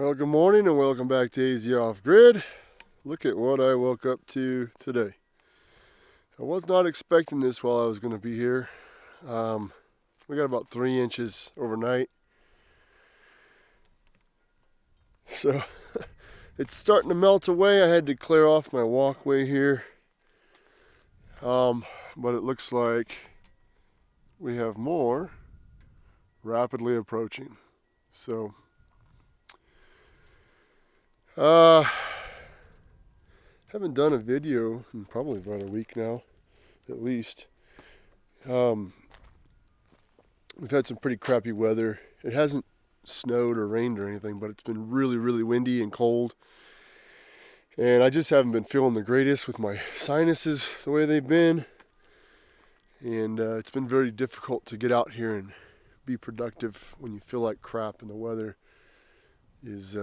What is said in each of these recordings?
Well, good morning and welcome back to AZ Off Grid. Look at what I woke up to today. I was not expecting this while I was going to be here. We got about 3 inches overnight. So it's starting to melt away. I had to clear off my walkway here. But it looks like we have more rapidly approaching. So haven't done a video in probably about a week now, at least. We've had some pretty crappy weather. It hasn't snowed or rained or anything, but it's been really, really windy and cold. And I just haven't been feeling the greatest with my sinuses the way they've been. And it's been very difficult to get out here and be productive when you feel like crap and the weather is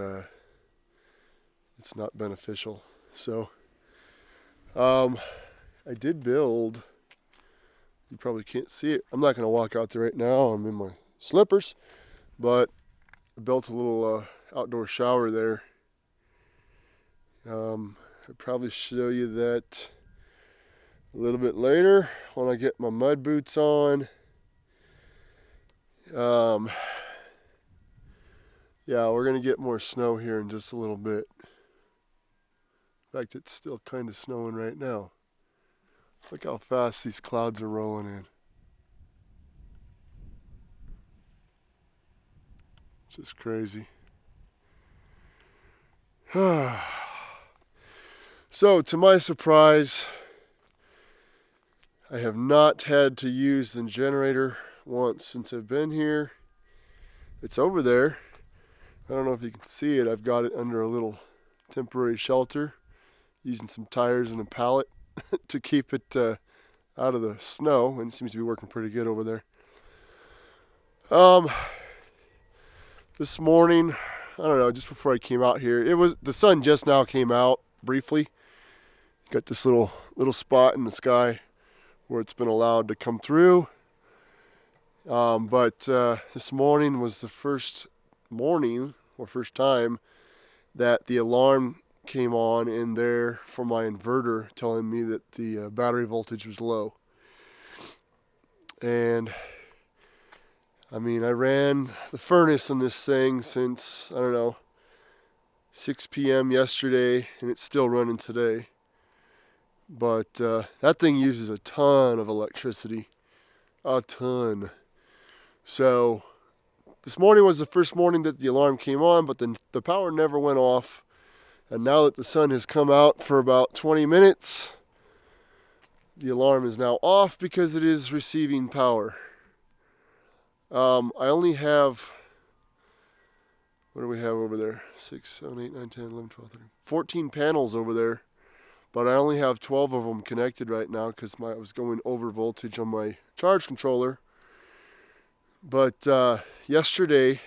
it's not beneficial. So I did build, you probably can't see it. I'm not going to walk out there right now. I'm in my slippers, but I built a little outdoor shower there. I'll probably show you that a little bit later when I get my mud boots on. Yeah, we're going to get more snow here in just a little bit. In fact, it's still kind of snowing right now. Look how fast these clouds are rolling in. It's just crazy. So, to my surprise, I have not had to use the generator once since I've been here. It's over there. I don't know if you can see it. I've got it under a little temporary shelter, using some tires and a pallet to keep it out of the snow, and it seems to be working pretty good over there. This morning, I don't know, just before I came out here, the sun just now came out briefly. Got this little spot in the sky where it's been allowed to come through. But this morning was the first time that the alarm came on in there for my inverter, telling me that the battery voltage was low. And I mean, I ran the furnace on this thing since, I don't know, 6 p.m. yesterday, and it's still running today. But that thing uses a ton of electricity. A ton. So this morning was the first morning that the alarm came on, but then the power never went off. And now that the sun has come out for about 20 minutes, the alarm is now off because it is receiving power. I only have, what do we have over there? 6, 7, 8, 9, 10, 11, 12, 13, 14 panels over there. But I only have 12 of them connected right now because I was going over voltage on my charge controller. But yesterday,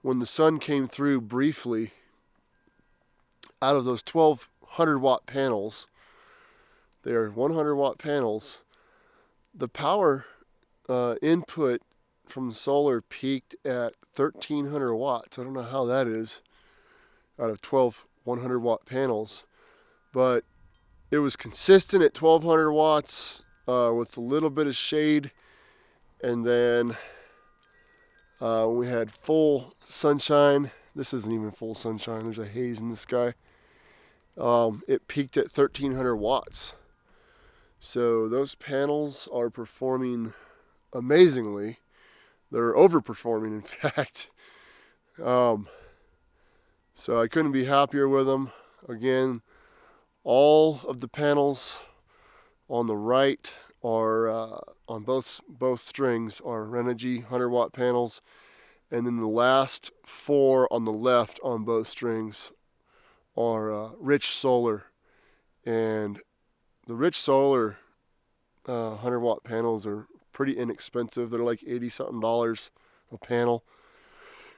when the sun came through briefly, out of those 1,200 watt panels, they are 100 watt panels, the power input from the solar peaked at 1,300 watts. I don't know how that is out of 12 100 watt panels, but it was consistent at 1,200 watts with a little bit of shade. And then we had full sunshine. This isn't even full sunshine. There's a haze in the sky. It peaked at 1,300 watts. So those panels are performing amazingly. They're overperforming, in fact. So I couldn't be happier with them. Again, all of the panels on the right are on both strings are Renogy 100 watt panels, and then the last 4 on the left on both strings are Rich Solar. And the Rich Solar 100 watt panels are pretty inexpensive. They're like $80 something a panel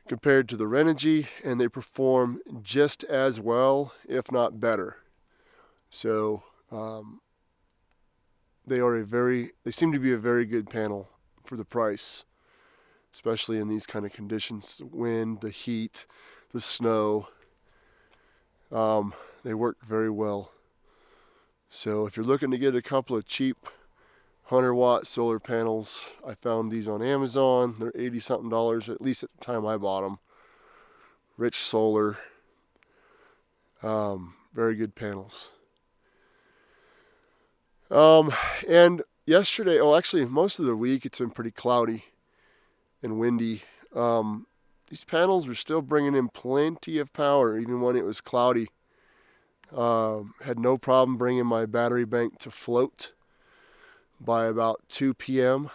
compared to the Renogy, and they perform just as well, if not better. So they seem to be a very good panel for the price, especially in these kind of conditions, the wind, the heat, the snow. They work very well. So if you're looking to get a couple of cheap 100-watt solar panels, I found these on Amazon. They're $80-something, at least at the time I bought them. Rich Solar. Very good panels. And yesterday, actually most of the week, it's been pretty cloudy and windy. These panels were still bringing in plenty of power, even when it was cloudy. Had no problem bringing my battery bank to float by about 2 p.m.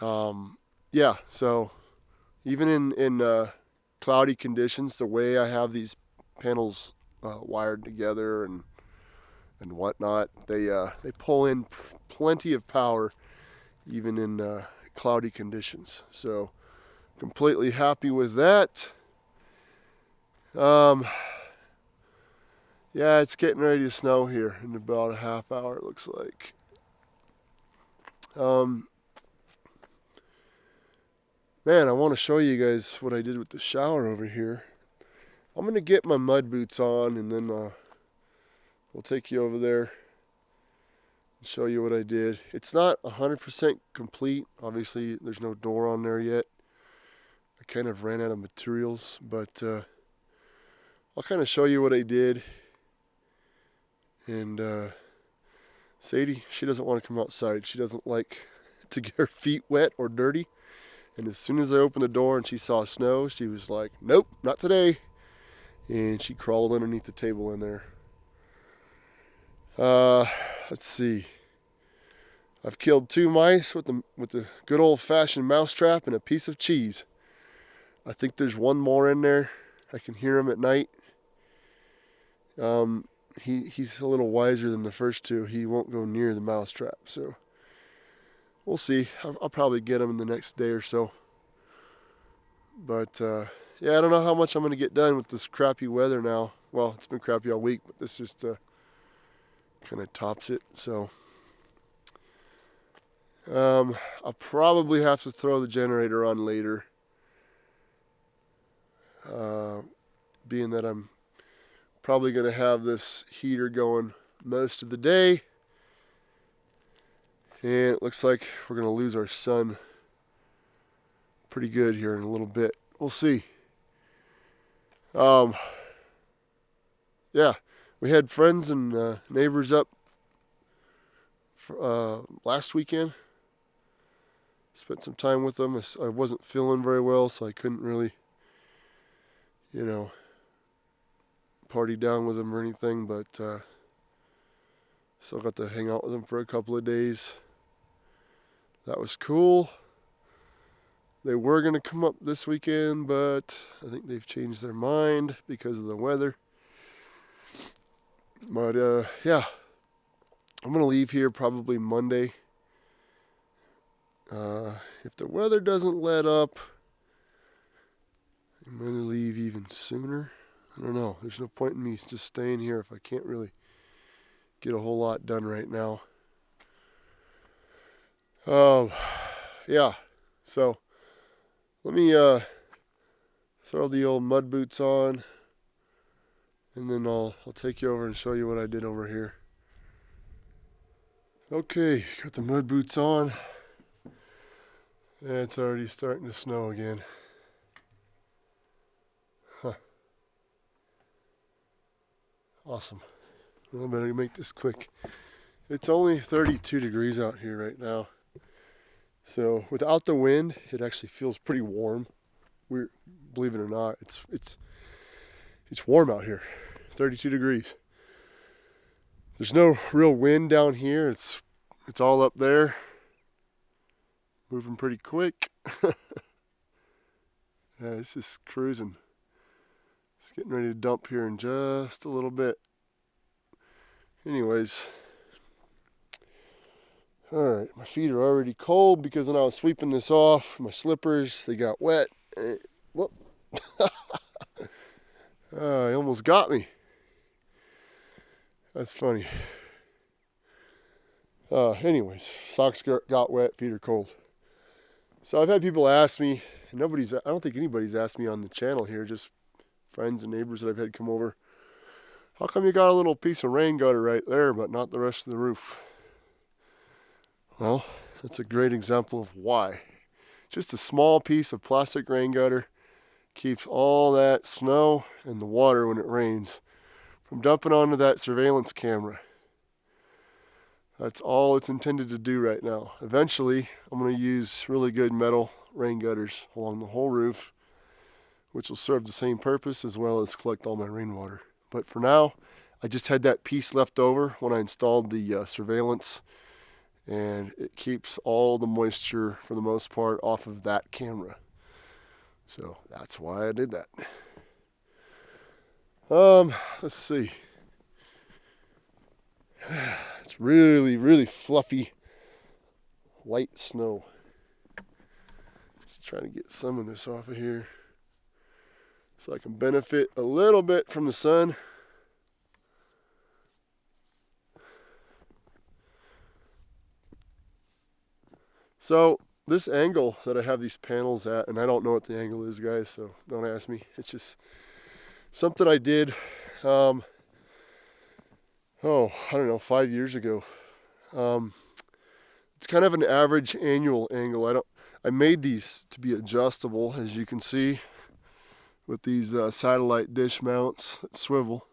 Yeah, so even in cloudy conditions, the way I have these panels wired together and whatnot, they pull in plenty of power even in cloudy conditions. So completely happy with that. Yeah, it's getting ready to snow here in about a half hour, it looks like. Man, I want to show you guys what I did with the shower over here. I'm going to get my mud boots on, and then we'll take you over there and show you what I did. It's not 100% complete. Obviously, there's no door on there yet. I kind of ran out of materials, but I'll kind of show you what I did. And Sadie, she doesn't want to come outside. She doesn't like to get her feet wet or dirty. And as soon as I opened the door and she saw snow, she was like, nope, not today. And she crawled underneath the table in there. Let's see. I've killed 2 mice with the good old-fashioned mousetrap and a piece of cheese. I think there's one more in there. I can hear him at night. He's a little wiser than the first 2. He won't go near the mousetrap, so we'll see. I'll probably get him in the next day or so. But yeah, I don't know how much I'm going to get done with this crappy weather now. Well, it's been crappy all week, but this just kind of tops it. So I'll probably have to throw the generator on later, being that I'm probably going to have this heater going most of the day. And it looks like we're going to lose our sun pretty good here in a little bit. We'll see. Yeah, we had friends and neighbors up for, last weekend. Spent some time with them. I wasn't feeling very well, so I couldn't really, party down with them or anything, but still got to hang out with them for a couple of days. That was cool. They were going to come up this weekend, but I think they've changed their mind because of the weather. But yeah, I'm going to leave here probably Monday. If the weather doesn't let up, I'm going to leave even sooner. I don't know. There's no point in me just staying here if I can't really get a whole lot done right now. Yeah. So let me throw the old mud boots on, and then I'll take you over and show you what I did over here. Okay, got the mud boots on. Yeah, it's already starting to snow again. Huh. Awesome. Well, I better make this quick. It's only 32 degrees out here right now. So without the wind, it actually feels pretty warm. Believe it or not, it's warm out here. 32 degrees. There's no real wind down here. It's all up there. Moving pretty quick. Yeah, it's just cruising. It's getting ready to dump here in just a little bit. Anyways. Alright, my feet are already cold because when I was sweeping this off, my slippers, they got wet. Whoop. He almost got me. That's funny. Anyways, socks got wet, feet are cold. So I've had people ask me, And I don't think anybody's asked me on the channel here, just friends and neighbors that I've had come over, how come you got a little piece of rain gutter right there, but not the rest of the roof? Well, that's a great example of why. Just a small piece of plastic rain gutter keeps all that snow and the water when it rains from dumping onto that surveillance camera. That's all it's intended to do right now. Eventually, I'm going to use really good metal rain gutters along the whole roof, which will serve the same purpose as well as collect all my rainwater. But for now, I just had that piece left over when I installed the surveillance, and it keeps all the moisture, for the most part, off of that camera. So that's why I did that. Let's see. It's really, really fluffy, light snow. Just trying to get some of this off of here so I can benefit a little bit from the sun. So this angle that I have these panels at, and I don't know what the angle is, guys, so don't ask me. It's just something I did, I don't know, 5 years ago. It's kind of an average annual angle. I made these to be adjustable, as you can see, with these satellite dish mounts that swivel.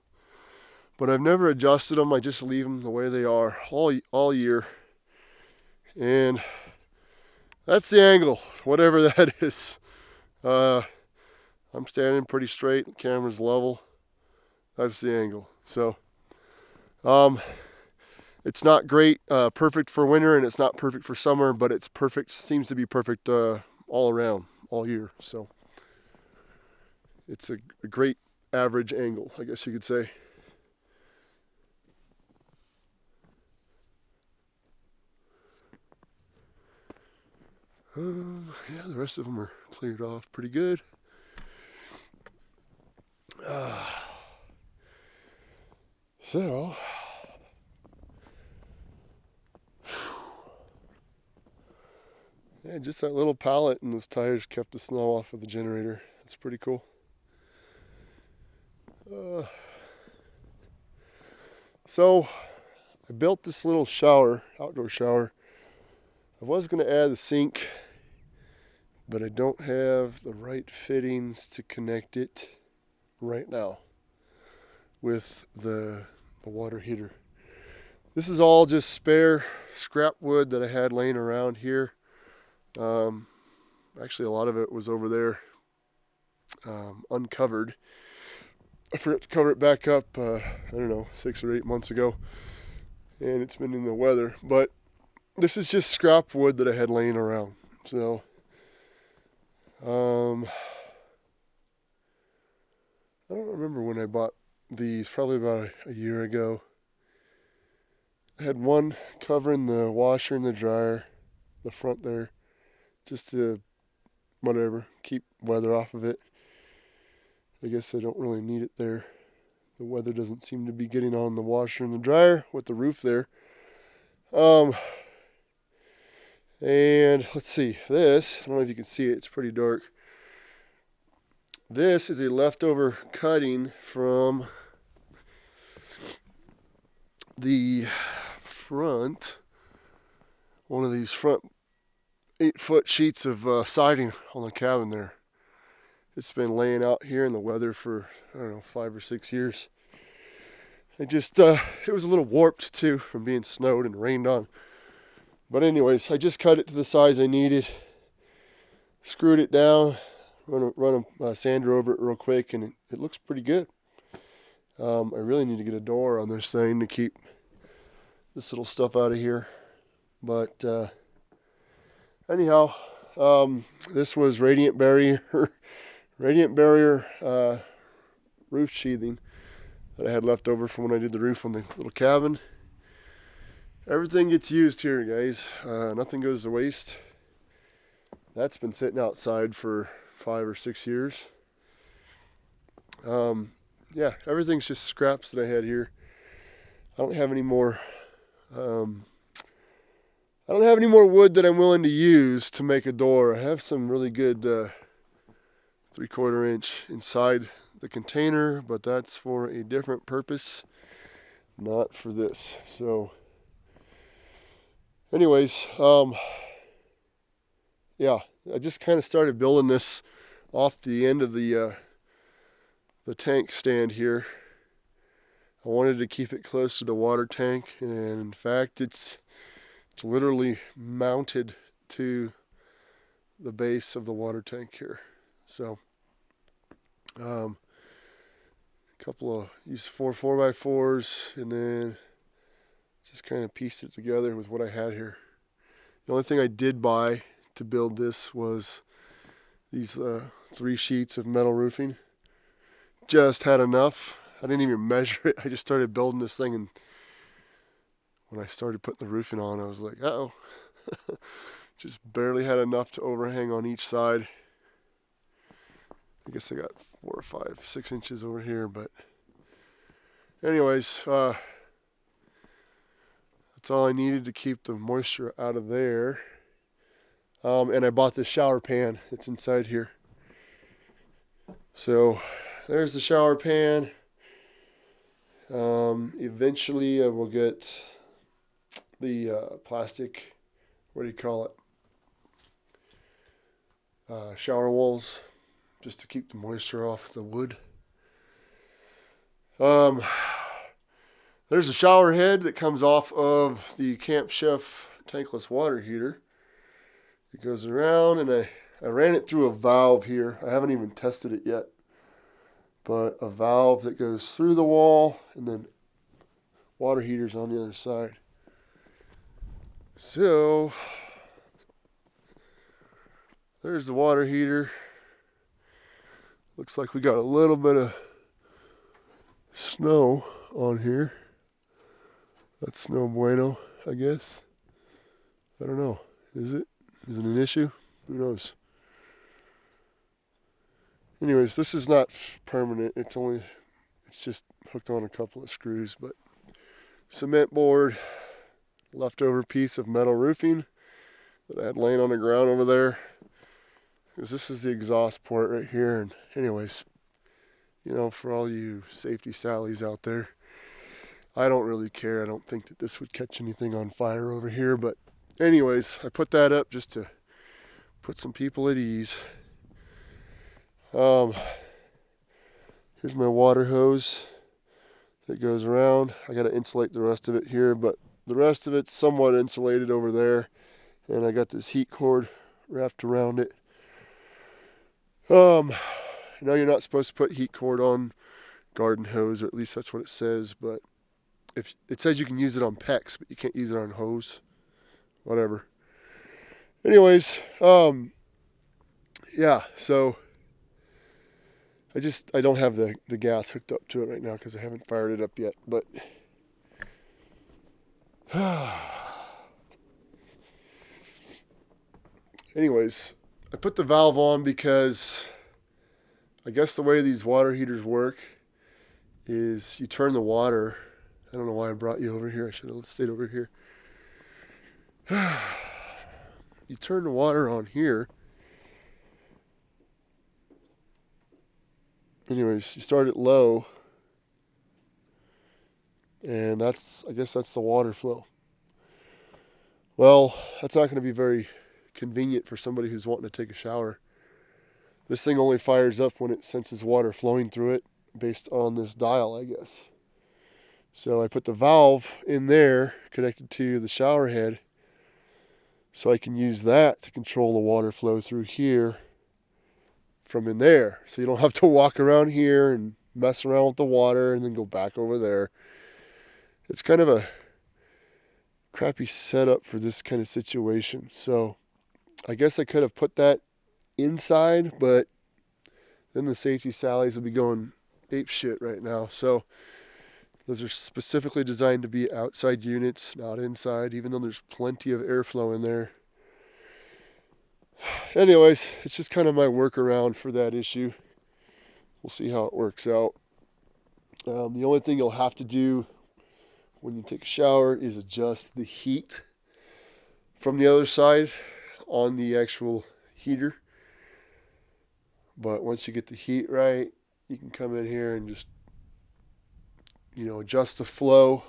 But I've never adjusted them. I just leave them the way they are all year. And that's the angle, whatever that is. I'm standing pretty straight, the camera's level. That's the angle. So, it's not great, perfect for winter, and it's not perfect for summer, but it's perfect, seems to be perfect all around, all year. So, it's a great average angle, I guess you could say. Yeah, the rest of them are cleared off pretty good. So, yeah, just that little pallet and those tires kept the snow off of the generator. That's pretty cool. So, I built this little shower, outdoor shower. I was going to add a sink, but I don't have the right fittings to connect it right now with the water heater. This is all just spare scrap wood that I had laying around here. Actually, a lot of it was over there uncovered. I forgot to cover it back up, I don't know, 6 or 8 months ago, and it's been in the weather. But this is just scrap wood that I had laying around. So, I don't remember when I bought these, probably about a year ago. I had one covering the washer and the dryer, the front there, just to, whatever, keep weather off of it. I guess I don't really need it there. The weather doesn't seem to be getting on the washer and the dryer with the roof there. And let's see, this, I don't know if you can see it, it's pretty dark. This is a leftover cutting from the front, one of these front 8-foot sheets of siding on the cabin there. It's been laying out here in the weather for, I don't know, 5 or 6 years. It just, it was a little warped too from being snowed and rained on. But anyways, I just cut it to the size I needed, screwed it down, run a sander over it real quick, and it looks pretty good. I really need to get a door on this thing to keep this little stuff out of here. But anyhow, this was Radiant Barrier roof sheathing that I had left over from when I did the roof on the little cabin. Everything gets used here, guys. Nothing goes to waste. That's been sitting outside for 5 or 6 years. Yeah, everything's just scraps that I had here. I don't have any more. I don't have any more wood that I'm willing to use to make a door. I have some really good 3/4 inch inside the container, but that's for a different purpose, not for this. So anyways, yeah, I just kind of started building this off the end of the tank stand here. I wanted to keep it close to the water tank, and in fact it's literally mounted to the base of the water tank here. So couple of use 4x4s, and then just kind of pieced it together with what I had here. The only thing I did buy to build this was these 3 sheets of metal roofing. Just had enough. I didn't even measure it. I just started building this thing, and when I started putting the roofing on, I was like, uh-oh. Just barely had enough to overhang on each side. I guess I got 4 or 5, 6 inches over here, but anyways, that's all I needed to keep the moisture out of there. And I bought this shower pan. It's inside here. So there's the shower pan. Eventually I will get the plastic, what do you call it? Shower walls, just to keep the moisture off the wood. There's a shower head that comes off of the Camp Chef tankless water heater. It goes around, and I ran it through a valve here. I haven't even tested it yet. But a valve that goes through the wall, and then water heaters on the other side. So there's the water heater. Looks like we got a little bit of snow on here. That's no bueno, I guess. I don't know. Is it? Is it an issue? Who knows? Anyways, this is not permanent. It's just hooked on a couple of screws, but cement board, leftover piece of metal roofing that I had laying on the ground over there. Because this is the exhaust port right here. And anyways, you know, for all you safety Sallies out there, I don't really care. I don't think that this would catch anything on fire over here. But anyways, I put that up just to put some people at ease. Here's my water hose that goes around. I got to insulate the rest of it here, but the rest of it's somewhat insulated over there. And I got this heat cord wrapped around it. You know, you're not supposed to put heat cord on garden hose, or at least that's what it says, but if it says you can use it on PEX, but you can't use it on hose. Whatever. Anyways, yeah, so I don't have the gas hooked up to it right now because I haven't fired it up yet, but anyways, I put the valve on because I guess the way these water heaters work is you turn the water. I don't know why I brought you over here. I should have stayed over here. You turn the water on here. Anyways, you start it low, and I guess that's the water flow. Well, that's not going to be very convenient for somebody who's wanting to take a shower. This thing only fires up when it senses water flowing through it based on this dial, I guess. So I put the valve in there connected to the shower head so I can use that to control the water flow through here from in there. So you don't have to walk around here and mess around with the water and then go back over there. It's kind of a crappy setup for this kind of situation. So I guess I could have put that inside, but then the safety Sallies would be going ape shit right now. So those are specifically designed to be outside units, not inside, even though there's plenty of airflow in there. Anyways, it's just kind of my workaround for that issue. We'll see how it works out. The only thing you'll have to do when you take a shower is adjust the heat from the other side on the actual heater. But once you get the heat right, you can come in here and just, adjust the flow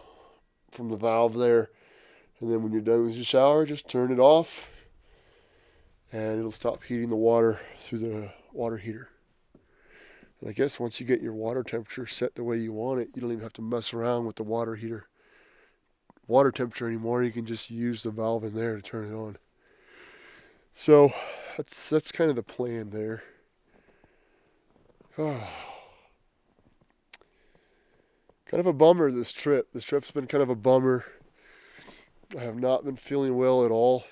from the valve there. And then when you're done with your shower, just turn it off and it'll stop heating the water through the water heater. And I guess once you get your water temperature set the way you want it, you don't even have to mess around with the water temperature anymore. You can just use the valve in there to turn it on. So that's kind of the plan there. Kind of a bummer, this trip. This trip's been kind of a bummer. I have not been feeling well at all.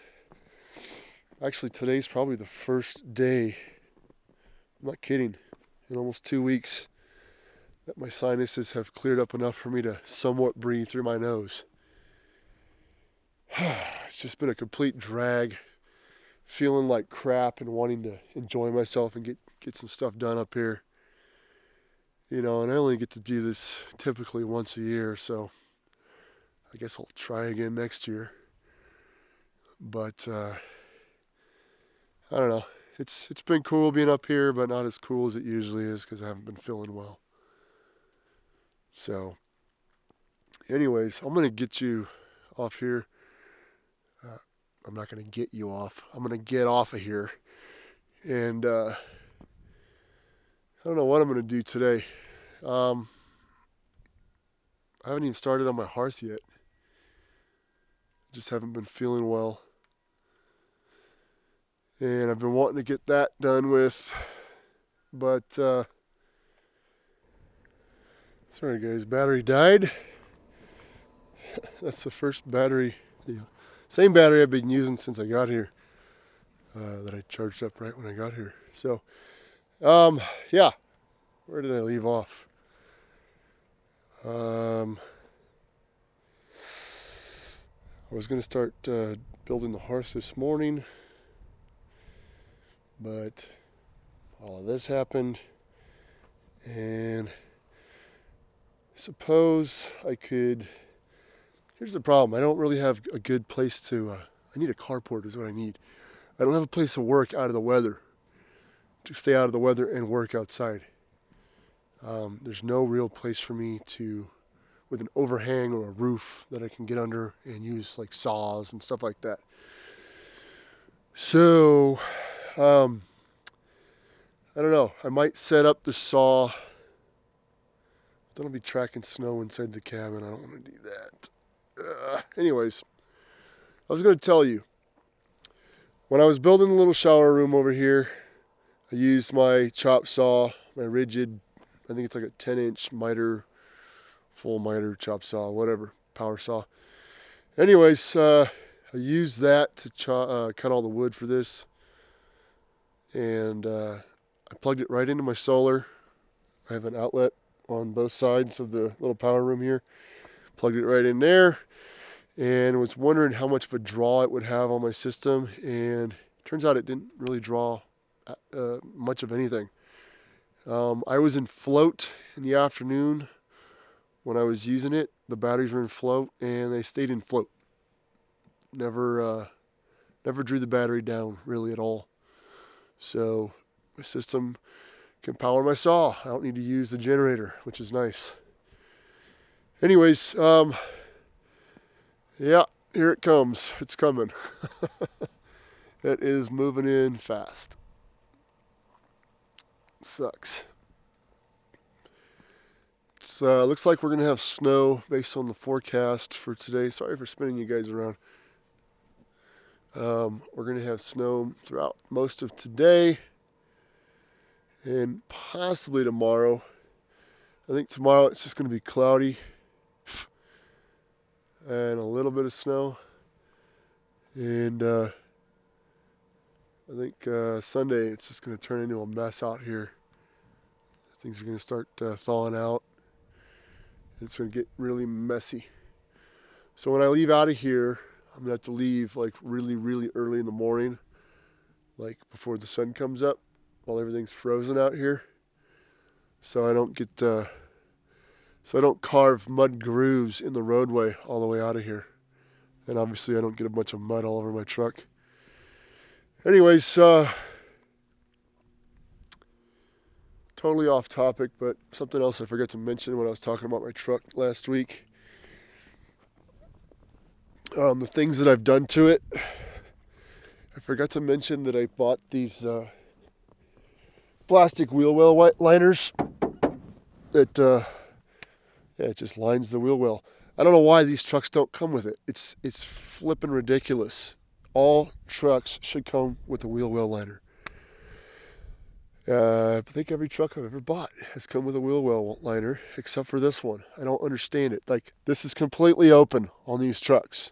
Actually, today's probably the first day, I'm not kidding, in almost 2 weeks that my sinuses have cleared up enough for me to somewhat breathe through my nose. It's just been a complete drag, feeling like crap and wanting to enjoy myself and get some stuff done up here. And I only get to do this typically once a year, so I guess I'll try again next year. But I don't know. It's been cool being up here, but not as cool as it usually is because I haven't been feeling well. So, anyways, I'm going to get you off here. I'm not going to get you off. I'm going to get off of here. And I don't know what I'm going to do today. I haven't even started on my hearth yet. Just haven't been feeling well. And I've been wanting to get that done with. But, sorry guys, battery died. That's the first battery, same battery I've been using since I got here. That I charged up right when I got here. So, yeah. Where did I leave off? I was going to start building the hearth this morning, but all of this happened, and suppose I could. Here's the problem. I don't really have a good place to. I need a carport is what I need. I don't have a place to work out of the weather, to stay out of the weather and work outside. There's no real place for me to, with an overhang or a roof that I can get under and use like saws and stuff like that. So, I don't know. I might set up the saw. Then I'll be tracking snow inside the cabin. I don't want to do that. Anyways, I was going to tell you. When I was building the little shower room over here, I used my chop saw, my rigid, I think it's like a 10-inch miter, full miter chop saw, whatever, power saw. Anyways, I used that to cut all the wood for this. And I plugged it right into my solar. I have an outlet on both sides of the little power room here. Plugged it right in there. And was wondering how much of a draw it would have on my system. And turns out it didn't really draw much of anything. I was in float in the afternoon when I was using it. The batteries were in float and they stayed in float. Never drew the battery down really at all. So my system can power my saw. I don't need to use the generator, which is nice. Anyways, yeah, here it comes. It's coming. It is moving in fast. Sucks. It looks like we're going to have snow based on the forecast for today. Sorry for spinning you guys around. We're going to have snow throughout most of today and possibly tomorrow. I think tomorrow it's just going to be cloudy and a little bit of snow. And I think Sunday it's just going to turn into a mess out here. Things are going to start thawing out. It's going to get really messy. So when I leave out of here, I'm going to have to leave like really, really early in the morning, like before the sun comes up, while everything's frozen out here. So I don't get, so I don't carve mud grooves in the roadway all the way out of here. And obviously I don't get a bunch of mud all over my truck. Anyways, totally off topic, but something else I forgot to mention when I was talking about my truck last week. The things that I've done to it. I forgot to mention that I bought these plastic wheel well liners that it just lines the wheel well. I don't know why these trucks don't come with it. It's flipping ridiculous. All trucks should come with a wheel well liner. I think every truck I've ever bought has come with a wheel well liner, except for this one. I don't understand it. Like, this is completely open on these trucks,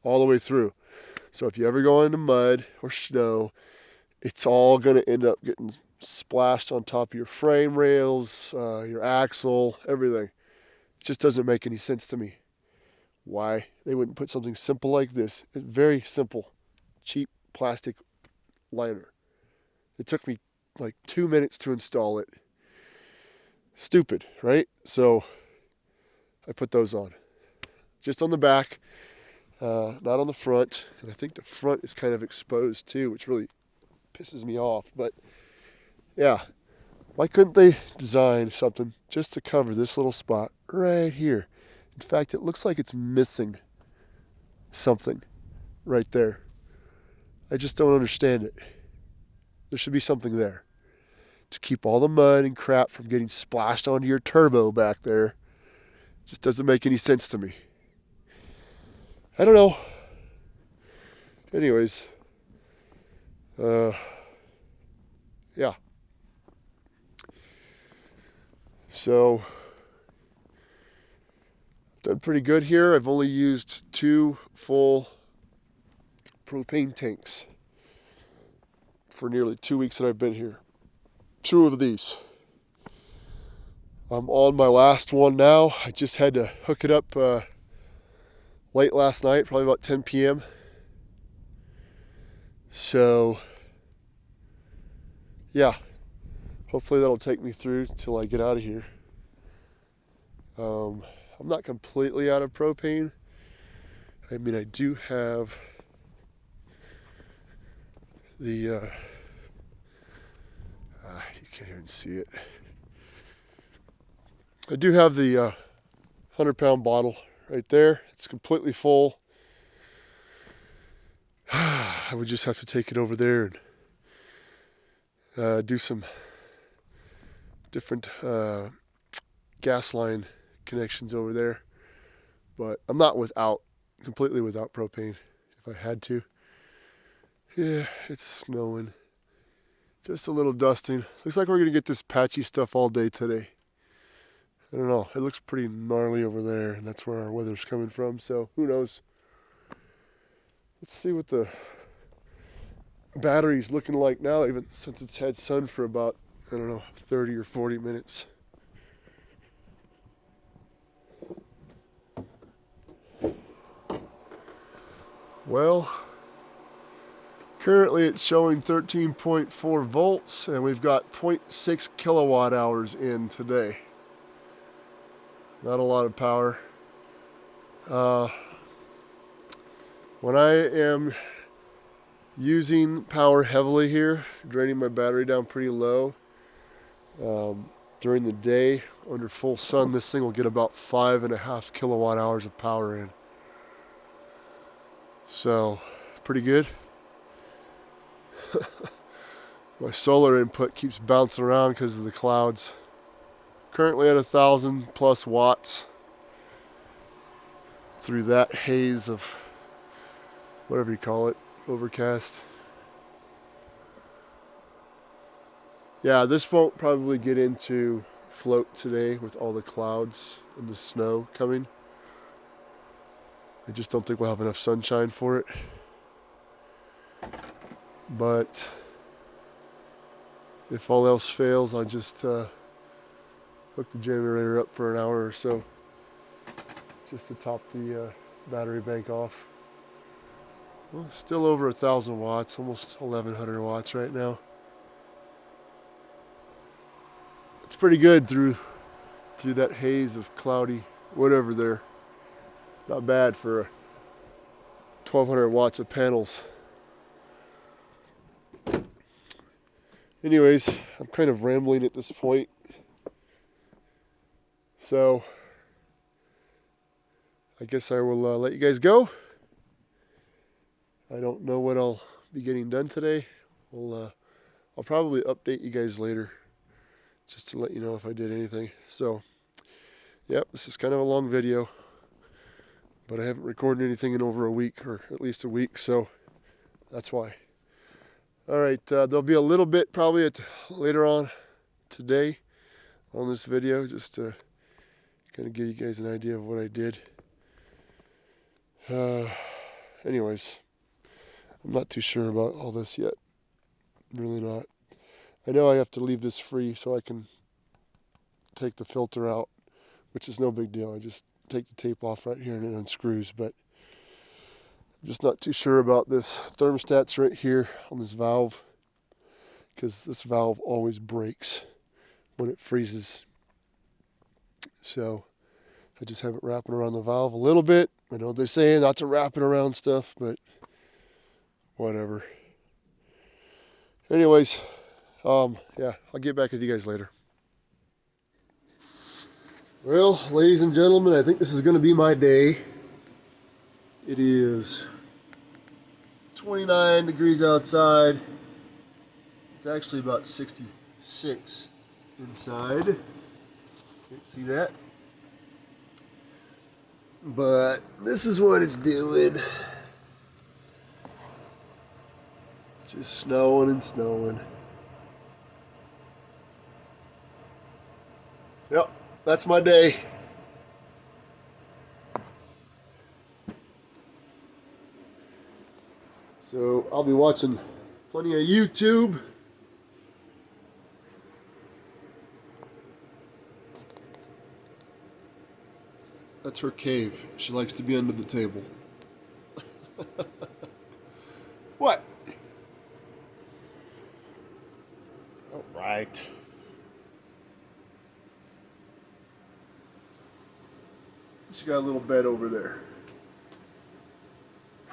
all the way through. So if you ever go into mud or snow, it's all going to end up getting splashed on top of your frame rails, your axle, everything. It just doesn't make any sense to me. Why they wouldn't put something simple like this? It's very simple, cheap plastic liner. It took me like 2 minutes to install it. Stupid, right? So I put those on. Just on the back, not on the front. And I think the front is kind of exposed too, which really pisses me off. But yeah, why couldn't they design something just to cover this little spot right here? In fact, it looks like it's missing something right there. I just don't understand it. There should be something there to keep all the mud and crap from getting splashed onto your turbo back there. It just doesn't make any sense to me. I don't know. Anyways, yeah. So, I've done pretty good here. I've only used 2 full propane tanks for nearly 2 weeks that I've been here. 2 of these. I'm on my last one now. I just had to hook it up late last night, probably about 10 p.m. So, yeah. Hopefully that'll take me through till I get out of here. I'm not completely out of propane. I mean, I do have the, you can't even see it. I do have the 100-pound bottle right there. It's completely full. I would just have to take it over there and do some different gas line connections over there. But I'm not completely without propane if I had to. Yeah, it's snowing. Just a little dusting. Looks like we're going to get this patchy stuff all day today. I don't know. It looks pretty gnarly over there, and that's where our weather's coming from. So, who knows? Let's see what the battery's looking like now, even since it's had sun for about, 30 or 40 minutes. Well, currently it's showing 13.4 volts, and we've got 0.6 kilowatt hours in today. Not a lot of power. When I am using power heavily here, draining my battery down pretty low, during the day under full sun, this thing will get about 5.5 kilowatt hours of power in. So, pretty good. My solar input keeps bouncing around because of the clouds. Currently at 1,000 plus watts through that haze of whatever you call it, overcast. Yeah, this won't probably get into float today with all the clouds and the snow coming. I just don't think we'll have enough sunshine for it. But if all else fails, I'll just hook the generator up for an hour or so just to top the battery bank off. Well, still over 1,000 watts, almost 1,100 watts right now. It's pretty good through that haze of cloudy whatever there. Not bad for 1,200 watts of panels. Anyways, I'm kind of rambling at this point. So I guess I will let you guys go. I don't know what I'll be getting done today. I'll probably update you guys later just to let you know if I did anything. So, yep, this is kind of a long video, but I haven't recorded anything in over a week, or at least a week, so that's why. All right, there'll be a little bit probably later on today on this video, just to kind of give you guys an idea of what I did. Anyways, I'm not too sure about all this yet. Really not. I know I have to leave this free so I can take the filter out, which is no big deal. I just take the tape off right here and it unscrews, but I'm just not too sure about this thermostat's right here on this valve, because this valve always breaks when it freezes. So I just have it wrapping around the valve a little bit. I know they say not to wrap it around stuff, but whatever. Anyways, yeah, I'll get back with you guys later. Well, ladies and gentlemen, I think this is going to be my day. It is 29 degrees outside. It's actually about 66 inside. Can't see that. But this is what it's doing. It's just snowing and snowing. Yep, that's my day. So I'll be watching plenty of YouTube. That's her cave. She likes to be under the table. What? All right. She's got a little bed over there.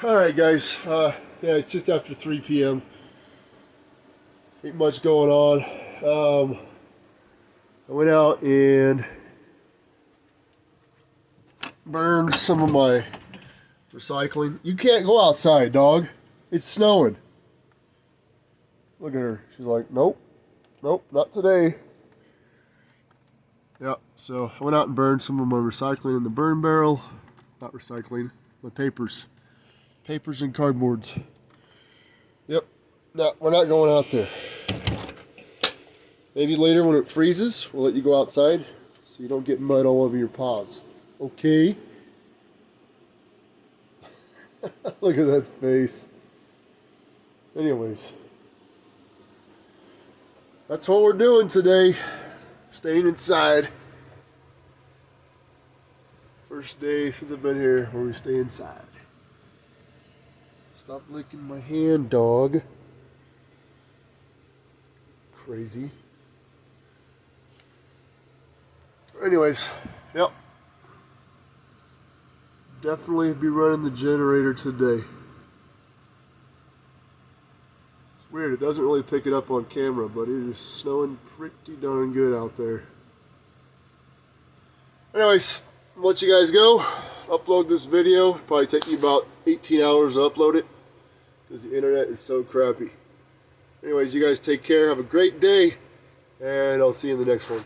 All right, guys. Yeah, it's just after 3 p.m. Ain't much going on. I went out and burned some of my recycling. You can't go outside, dog. It's snowing. Look at her. She's like, nope, not today. Yep, so I went out and burned some of my recycling in the burn barrel. Not recycling, my papers. Papers and cardboards. Yep, no, we're not going out there. Maybe later when it freezes, we'll let you go outside so you don't get mud all over your paws. Okay? Look at that face. Anyways, that's what we're doing today. Staying inside. First day since I've been here where we stay inside. Stop licking my hand, dog. Crazy. Anyways, yep. Definitely be running the generator today. It's weird, it doesn't really pick it up on camera, but it is snowing pretty darn good out there. Anyways, I'll let you guys go. Upload this video. It'll probably take me about 18 hours to upload it because the internet is so crappy. Anyways, you guys take care. Have a great day, and I'll see you in the next one.